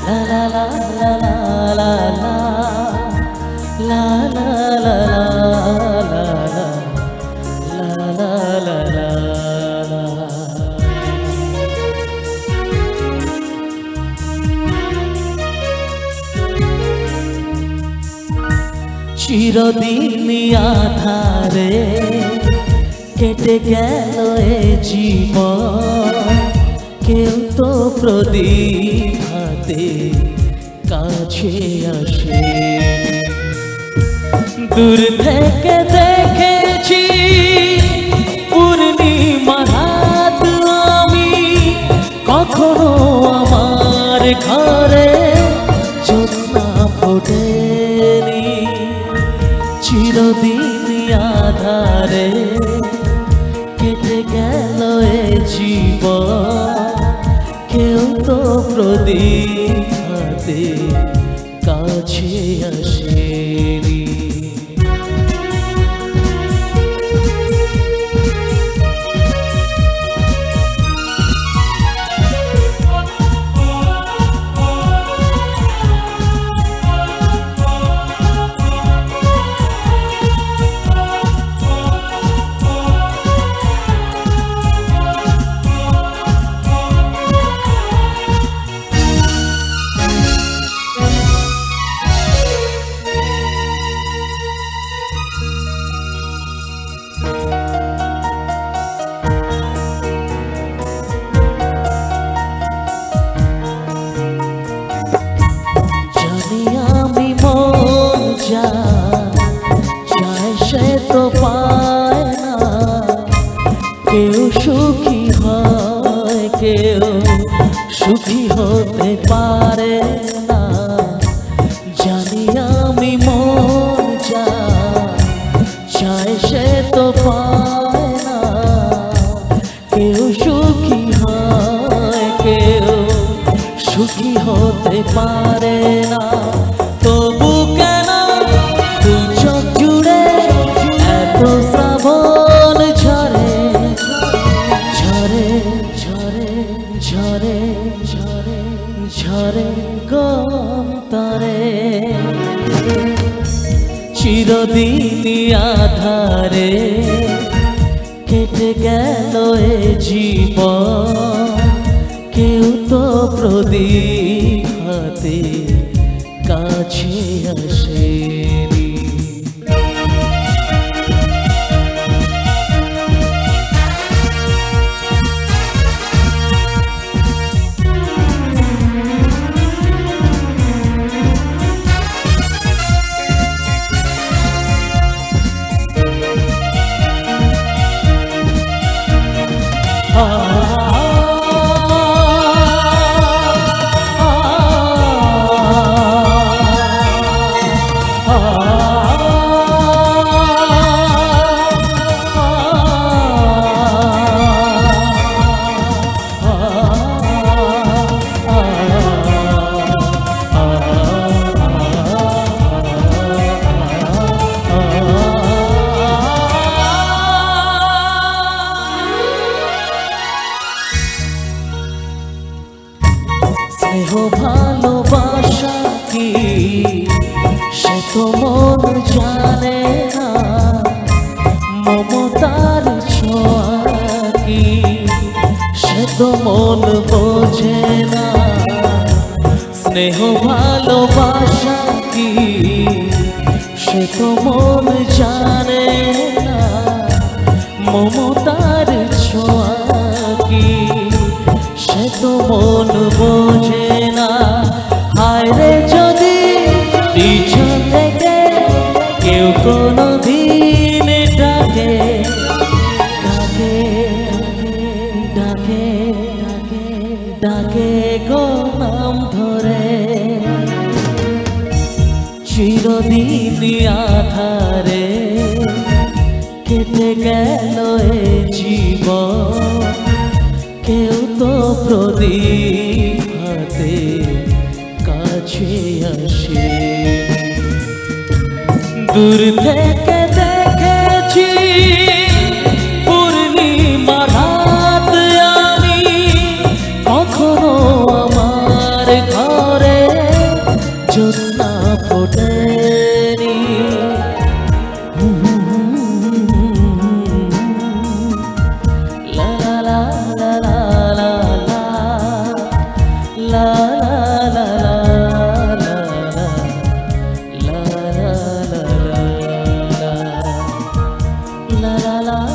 La la la la la la la la la la la la la. চিরদিন আধারে কেটে গেল এ জীবন, কেউ তো প্রদীপ হাতে কাছে আসে। দূর থেকে দেখেছি পূর্ণিমা রাত আমি, কখনো আমার ঘরে জ্যোৎস্না ফোটেনি। চিরদিন আধারে কেটে গেল এ জীবন, কেউ তো প্রদীপ হাতে কাছে আসেনি। চায় সে তো পায় না, কেউ সুখী হয় কেউ সুখী হতে পারে না। জানি আমি মন চায় সে তো পায় না, কেউ সুখী হয় কেউ সুখী হতে পারে না। তবু কেন দু চোখ জুড়ে এত শ্রাবণ ঝরে ঝরে ঝরে ঝরে ঝরে ঝরে গন্তরে। চিরদিন আধারে কেটে গেল এ জীবন, কেউ তো প্রদীপ হাতে কাছে আসেনি। স্নেহ ভালোবাসা কি সে তো মন জানে না, মমতার ছোঁয়া কি সে তো মন বোঝে না। স্নেহ ভালোবাসা কি সে তো মন জানে না, মমতার ছোঁয়া কি সে তো মন বোঝে না। হায় রে যদি পিছন থেকে কেউ কোনো দিন ডাকে ডাকে ডাকে ডাকে ডাকে গো নাম ধরে। চিরদিন আধারে কেটে গেল এ জীবন, কেউ তো প্রদীপ হাতে কাছে আসে। দূর থেকে দেখেছি পূর্ণিমা রাত আমি, লা লা লা